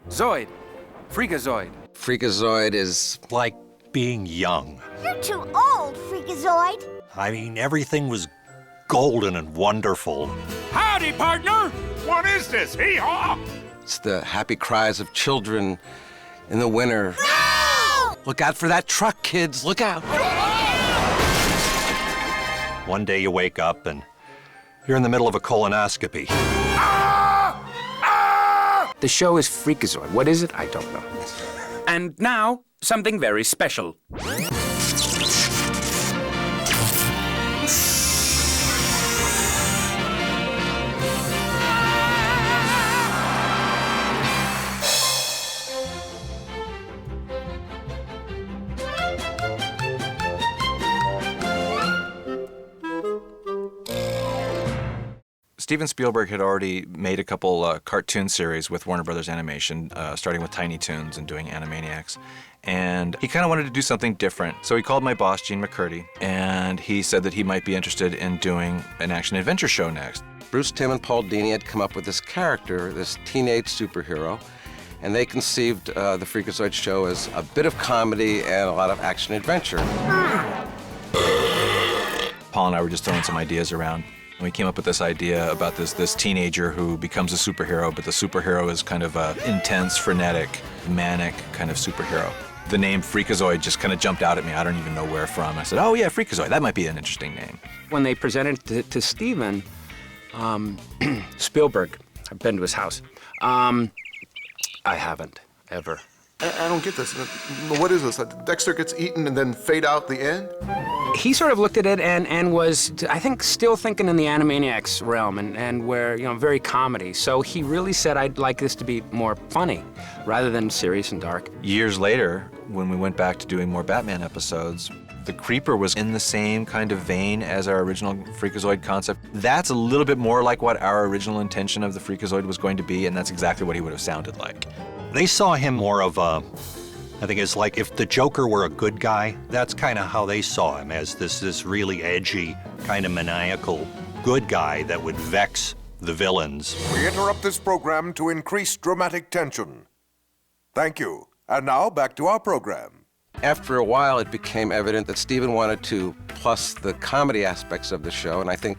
Zoid. Freakazoid. Freakazoid is Like being young. You're too old, Freakazoid. I mean, everything was golden and wonderful. Howdy, partner! What is this? Hee-haw! it's the happy cries of children in the winter. No! Look out for that truck, kids. Look out. One day you wake up and you're in the middle of a colonoscopy. The show is Freakazoid. What is it? I don't know. And now, something very special. Steven Spielberg had already made a couple cartoon series with Warner Brothers Animation, starting with Tiny Toons and doing Animaniacs. And he kind of wanted to do something different. So he called my boss, Gene McCurdy, and he said that he might be interested in doing an action-adventure show next. Bruce Timm and Paul Dini had come up with this character, this teenage superhero, and they conceived the Freakazoid show as a bit of comedy and a lot of action-adventure. Paul and I were just throwing some ideas around. And we came up with this idea about this teenager who becomes a superhero, but the superhero is kind of a intense, frenetic, manic kind of superhero. The name Freakazoid just kind of jumped out at me. I don't even know where from. I said, oh yeah, Freakazoid, that might be an interesting name. When they presented it to Steven Spielberg, I've been to his house. I haven't, ever. I don't get this. What is this? Dexter gets eaten and then fade out the end? He sort of looked at it and was, I think, still thinking in the Animaniacs realm and where, you know, very comedy. So he really said, I'd like this to be more funny rather than serious and dark. Years later, when we went back to doing more Batman episodes, the Creeper was in the same kind of vein as our original Freakazoid concept. That's a little bit more like what our original intention of the Freakazoid was going to be, and that's exactly what he would have sounded like. They saw him more of a, I think it's like if the Joker were a good guy, that's kind of how they saw him, as this really edgy, kind of maniacal good guy that would vex the villains. We interrupt this program to increase dramatic tension. Thank you. And now, back to our program. After a while, it became evident that Steven wanted to plus the comedy aspects of the show, and I think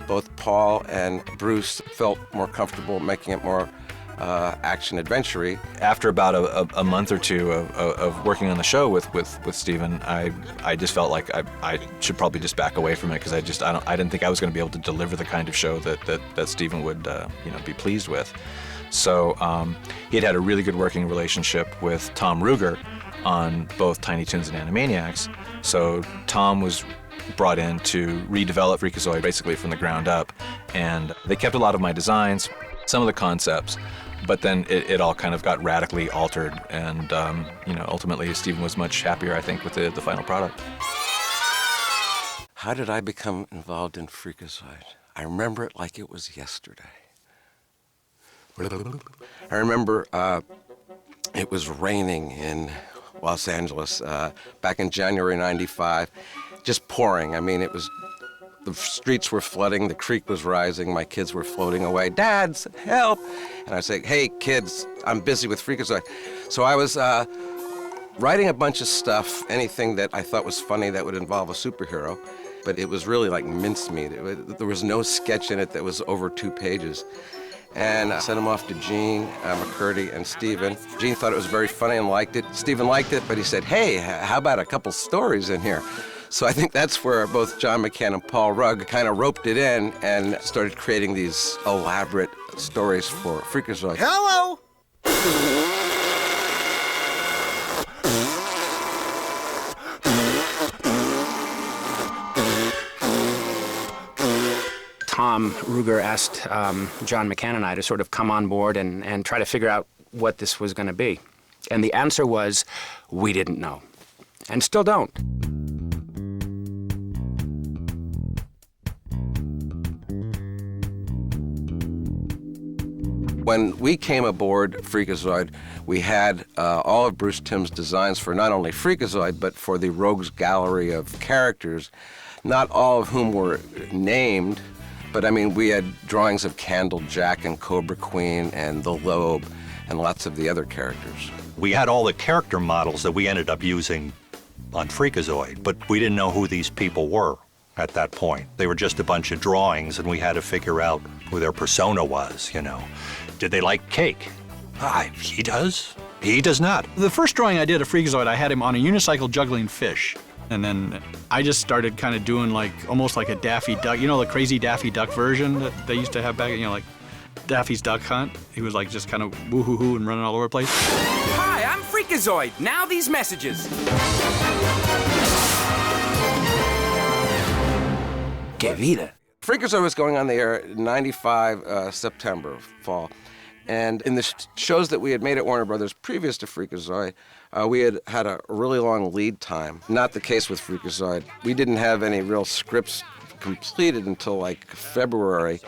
both Paul and Bruce felt more comfortable making it more action-adventure-y. After about a month or two of working on the show with Steven, I just felt like I should probably just back away from it because I didn't think I was going to be able to deliver the kind of show that Steven would be pleased with. So he had a really good working relationship with Tom Ruger on both Tiny Toons and Animaniacs. So Tom was brought in to redevelop Freakazoid basically from the ground up, and they kept a lot of my designs, some of the concepts, but then it all kind of got radically altered, and ultimately Steven was much happier, I think, with the final product. How did I become involved in Freakazoid? I remember it like it was yesterday. I remember it was raining in Los Angeles back in January '95, just pouring. I mean, the streets were flooding, the creek was rising, my kids were floating away. Dad, help! And I say, hey, kids, I'm busy with Freakazoid. So I was writing a bunch of stuff, anything that I thought was funny that would involve a superhero, but it was really like mincemeat. There was no sketch in it that was over 2 pages. And I sent them off to Gene McCurdy and Steven. Gene thought it was very funny and liked it. Steven liked it, but he said, hey, how about a couple stories in here? So I think that's where both John McCann and Paul Rugg kind of roped it in and started creating these elaborate stories for Freakazoid. Hello! Tom Ruger asked John McCann and I to sort of come on board and try to figure out what this was going to be. And the answer was, we didn't know, and still don't. When we came aboard Freakazoid, we had all of Bruce Timm's designs for not only Freakazoid, but for the Rogues Gallery of characters, not all of whom were named, But I mean, we had drawings of Candle Jack and Cobra Queen and the Lobe and lots of the other characters. We had all the character models that we ended up using on Freakazoid, but we didn't know who these people were at that point. They were just a bunch of drawings, and we had to figure out who their persona was, you know. Did they like cake? He does. He does not. The first drawing I did of Freakazoid, I had him on a unicycle juggling fish. And then I just started kind of doing like, almost like a Daffy Duck, you know, the crazy Daffy Duck version that they used to have back, you know, like Daffy's Duck Hunt. He was like just kind of woo-hoo-hoo and running all over the place. Hi, I'm Freakazoid. Now these messages. Que vida. Freakazoid was going on the air in 95, September, fall. And in the shows that we had made at Warner Brothers previous to Freakazoid, we had had a really long lead time. Not the case with Freakazoid. We didn't have any real scripts completed until like February.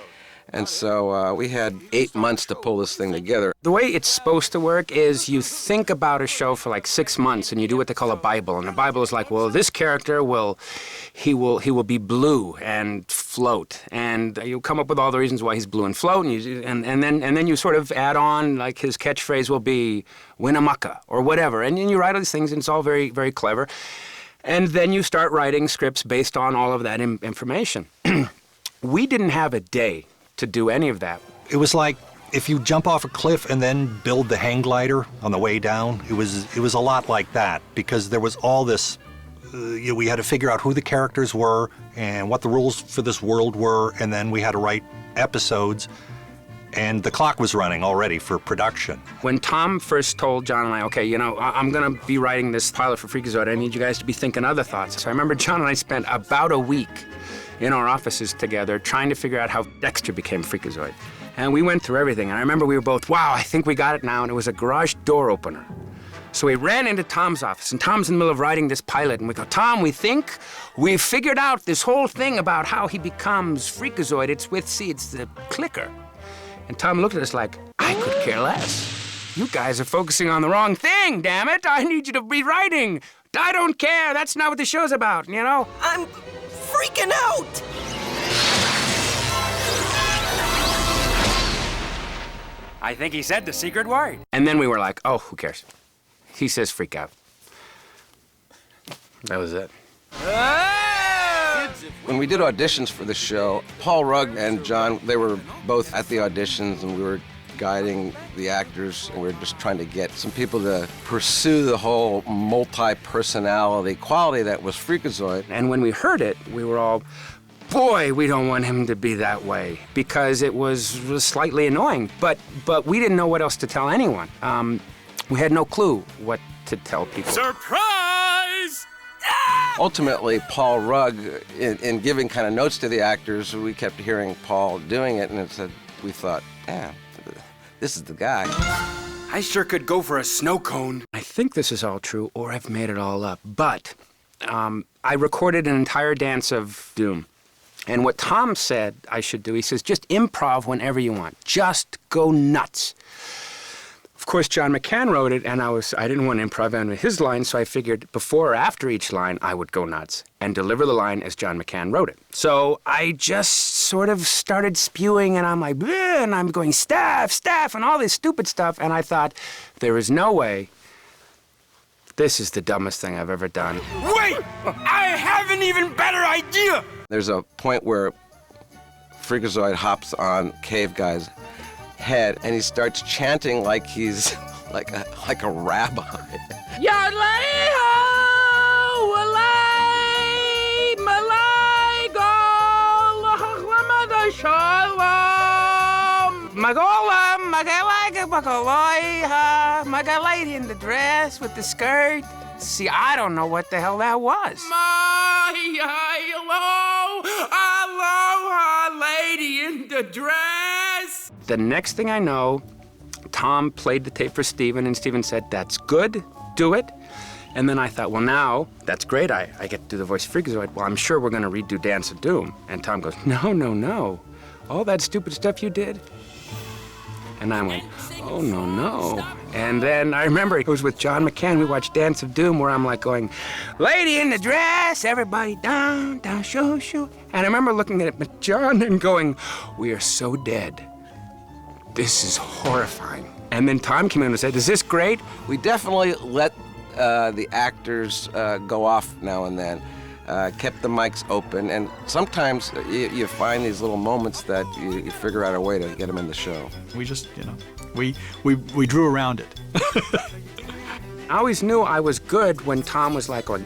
And so we had 8 months to pull this thing together. The way it's supposed to work is you think about a show for like 6 months and you do what they call a Bible. And the Bible is like, well, this character will be blue and float. And you come up with all the reasons why he's blue and float. And then you sort of add on, like his catchphrase will be Winnemucca or whatever. And you write all these things and it's all very, very clever. And then you start writing scripts based on all of that information. We didn't have a day to do any of that. It was like if you jump off a cliff and then build the hang glider on the way down. It was a lot like that, because there was all this, we had to figure out who the characters were and what the rules for this world were, and then we had to write episodes, and the clock was running already for production. When Tom first told John and I, okay, you know, I'm gonna be writing this pilot for Freakazoid, I need you guys to be thinking other thoughts. So I remember John and I spent about a week in our offices together trying to figure out how Dexter became Freakazoid. And we went through everything, and I remember we were both, wow, I think we got it now, and it was a garage door opener. So we ran into Tom's office, and Tom's in the middle of writing this pilot, and we go, Tom, we think we've figured out this whole thing about how he becomes Freakazoid. It's the clicker. And Tom looked at us like, I could care less. You guys are focusing on the wrong thing, damn it. I need you to be writing. I don't care, that's not what the show's about, you know? I'm freaking out! I think he said the secret word. And then we were like, oh, who cares? He says freak out. That was it. When we did auditions for the show, Paul Rugg and John, they were both at the auditions, and we were guiding the actors, and we were just trying to get some people to pursue the whole multi-personality quality that was Freakazoid. And when we heard it, we were all, boy, we don't want him to be that way, because it was slightly annoying. But we didn't know what else to tell anyone. We had no clue what to tell people. Surprise! Ultimately, Paul Rugg, in giving kind of notes to the actors, we kept hearing Paul doing it, and we thought, yeah, this is the guy. I sure could go for a snow cone. I think this is all true, or I've made it all up, but I recorded an entire dance of Doom. And what Tom said I should do, he says, just improv whenever you want. Just go nuts. Of course, John McCann wrote it, and I didn't want to improv on his line, so I figured before or after each line, I would go nuts and deliver the line as John McCann wrote it. So I just sort of started spewing, and I'm like, bleh, and I'm going, staff, and all this stupid stuff, and I thought, there is no way. This is the dumbest thing I've ever done. Wait! I have an even better idea! There's a point where Freakazoid hops on Cave Guy's head, and he starts chanting like he's like a rabbi. My lady in the dress with the skirt. See, I don't know what the hell that was. Aloha, lady in the dress. The next thing I know, Tom played the tape for Steven, and Steven said, that's good, do it. And then I thought, well, now, that's great, I get to do the voice of Freakazoid. Well, I'm sure we're gonna redo Dance of Doom. And Tom goes, no. All that stupid stuff you did, And I went, oh, no, no. And then I remember it was with John McCann. We watched Dance of Doom, where I'm like going, lady in the dress, everybody down, down, shoo, shoo. And I remember looking at John and going, we are so dead. This is horrifying. And then Tom came in and said, is this great? We definitely let the actors go off now and then. Kept the mics open, and sometimes you find these little moments that you figure out a way to get them in the show. We just, we drew around it. I always knew I was good when Tom was like going,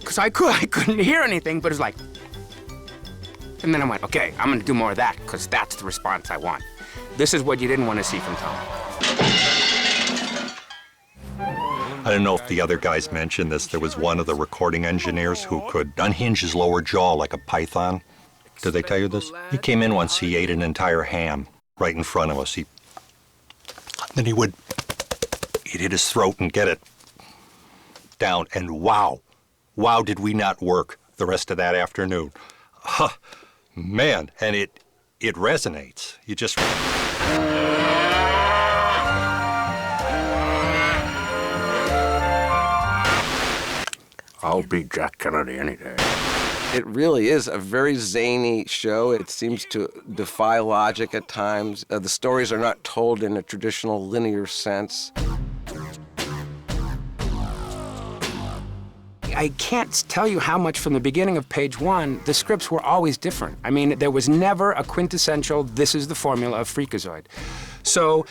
because I couldn't hear anything, but it was like, and then I went, okay, I'm gonna do more of that, because that's the response I want. This is what you didn't want to see from Tom. I don't know if the other guys mentioned this. There was one of the recording engineers who could unhinge his lower jaw like a python. Did they tell you this? He came in once, he ate an entire ham right in front of us. Then he'd hit his throat and get it down. And wow, did we not work the rest of that afternoon. Huh, man, and it resonates. You just... I'll beat Jack Kennedy any day. It really is a very zany show. It seems to defy logic at times. The stories are not told in a traditional linear sense. I can't tell you how much from the beginning of page one, the scripts were always different. I mean, there was never a quintessential, this is the formula of Freakazoid. So,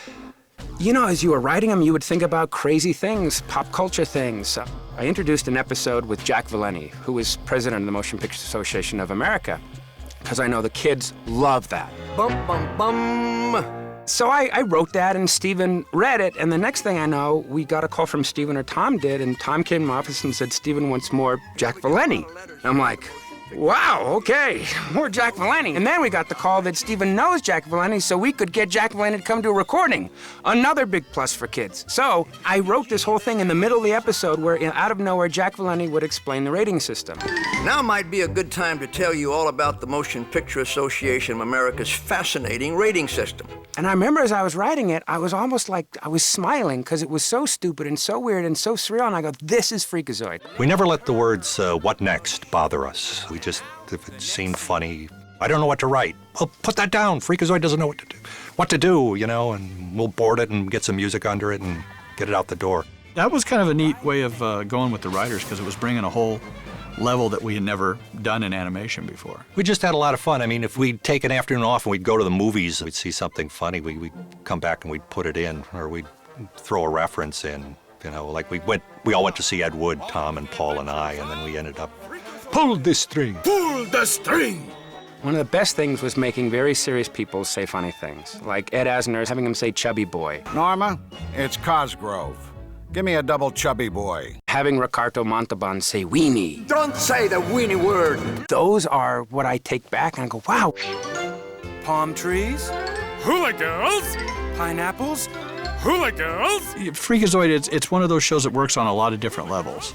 as you were writing them, you would think about crazy things, pop culture things. I introduced an episode with Jack Valenti, who was president of the Motion Picture Association of America, because I know the kids love that. Bum, bum, bum. So I wrote that, and Stephen read it, and the next thing I know, we got a call from Stephen, or Tom did, and Tom came to my office and said, Stephen wants more Jack Valenti. And I'm like, wow, okay, more Jack Valenti. And then we got the call that Stephen knows Jack Valenti, so we could get Jack Valenti to come to a recording. Another big plus for kids. So I wrote this whole thing in the middle of the episode where, out of nowhere, Jack Valenti would explain the rating system. Now might be a good time to tell you all about the Motion Picture Association of America's fascinating rating system. And I remember as I was writing it, I was almost like I was smiling because it was so stupid and so weird and so surreal. And I go, this is Freakazoid. We never let the words, what next, bother us. We just, if it seemed funny, I don't know what to write. Well, put that down. Freakazoid doesn't know what to do, and we'll board it and get some music under it and get it out the door. That was kind of a neat way of going with the writers, because it was bringing a whole level that we had never done in animation before. We just had a lot of fun. I mean, if we'd take an afternoon off and we'd go to the movies, we'd see something funny, we'd come back and we'd put it in, or we'd throw a reference in. Like we all went to see Ed Wood, Tom and Paul and I, and then we ended up, pull this string. Pull the string! One of the best things was making very serious people say funny things, like Ed Asner, having him say chubby boy. Norma, it's Cosgrove. Give me a double chubby boy. Having Ricardo Montalban say weenie. Don't say the weenie word. Those are what I take back and I go, wow. Palm trees? Hula girls? Pineapples? Hula girls? Freakazoid, it's one of those shows that works on a lot of different levels.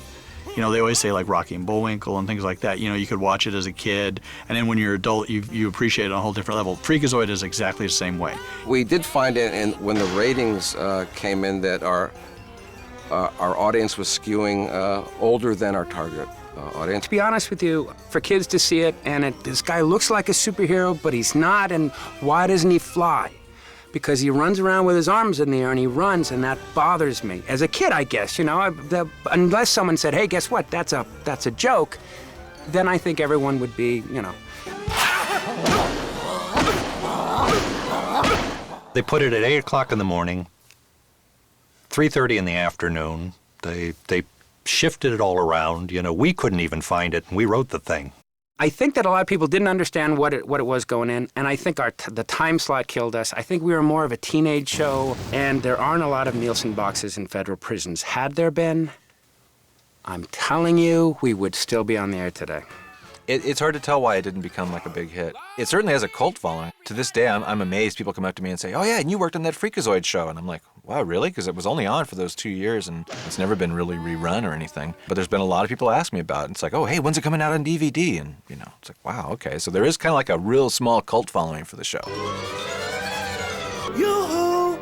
They always say like Rocky and Bullwinkle and things like that. You could watch it as a kid, and then when you're an adult, you appreciate it on a whole different level. Freakazoid is exactly the same way. We did find it when the ratings came in that our audience was skewing older than our target audience. To be honest with you, for kids to see it, and this guy looks like a superhero, but he's not, and why doesn't he fly? Because he runs around with his arms in the air and he runs, and that bothers me. As a kid, I guess, unless someone said, hey, guess what, that's a joke, then I think everyone would be, They put it at 8 o'clock in the morning, 3:30 in the afternoon. They shifted it all around. We couldn't even find it, and we wrote the thing. I think that a lot of people didn't understand what it was going in, and I think the time slot killed us. I think we were more of a teenage show, and there aren't a lot of Nielsen boxes in federal prisons. Had there been, I'm telling you, we would still be on the air today. It's hard to tell why it didn't become like a big hit. It certainly has a cult following. To this day, I'm amazed people come up to me and say, oh yeah, and you worked on that Freakazoid show. And I'm like, wow, really? Because it was only on for those 2 years and it's never been really rerun or anything. But there's been a lot of people ask me about it. It's like, oh, hey, when's it coming out on DVD? And, you know, it's like, wow, okay. So there is kind of like a real small cult following for the show. Yoo-hoo!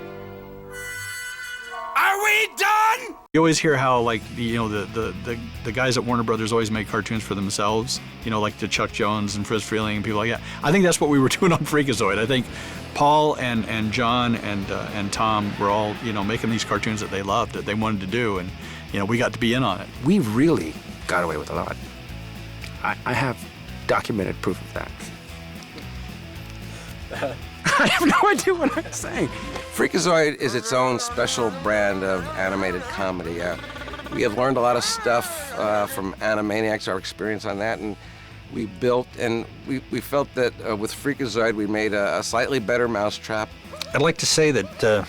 Are we done? You always hear how, like, you know, the guys at Warner Brothers always make cartoons for themselves, you know, like the Chuck Jones and Friz Freleng and people like that. I think that's what we were doing on Freakazoid. I think Paul and John and Tom were all, you know, making these cartoons that they loved, that they wanted to do, and, you know, we got to be in on it. We really got away with a lot. I have documented proof of that. I have no idea what I'm saying. Freakazoid is its own special brand of animated comedy. We have learned a lot of stuff from Animaniacs, our experience on that, and we built, and we felt that with Freakazoid we made a slightly better mousetrap. I'd like to say that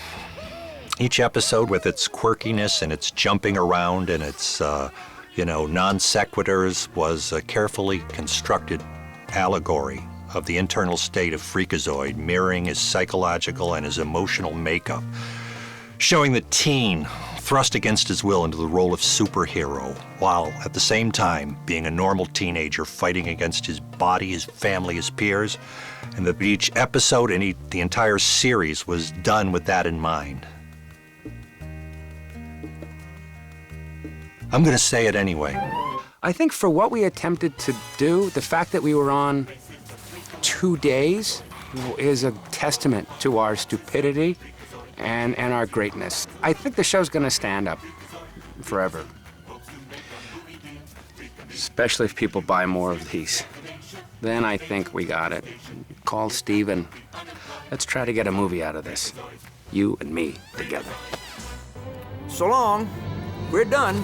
each episode, with its quirkiness and its jumping around and its, you know, non sequiturs, was a carefully constructed allegory of the internal state of Freakazoid, mirroring his psychological and his emotional makeup, showing the teen thrust against his will into the role of superhero, while at the same time being a normal teenager fighting against his body, his family, his peers, and that each episode and the entire series was done with that in mind. I'm gonna say it anyway. I think for what we attempted to do, the fact that we were on 2 days is a testament to our stupidity and our greatness. I think the show's gonna stand up forever. Especially if people buy more of these. Then I think we got it. Call Steven. Let's try to get a movie out of this. You and me together. So long. We're done.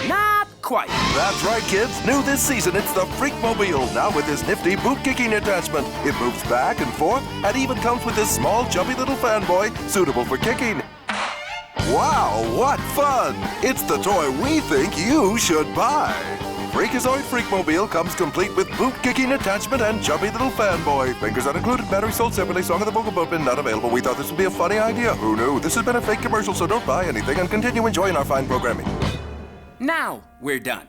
Not quite. That's right, kids. New this season, it's the Freakmobile. Now with this nifty boot-kicking attachment. It moves back and forth and even comes with this small, chubby little fanboy suitable for kicking. Wow, what fun! It's the toy we think you should buy. Freakazoid Freakmobile comes complete with boot-kicking attachment and chubby little fanboy. Fingers not included, battery sold separately, song of the Booga Boopin' not available. We thought this would be a funny idea. Who knew? This has been a fake commercial, so don't buy anything and continue enjoying our fine programming. Now we're done.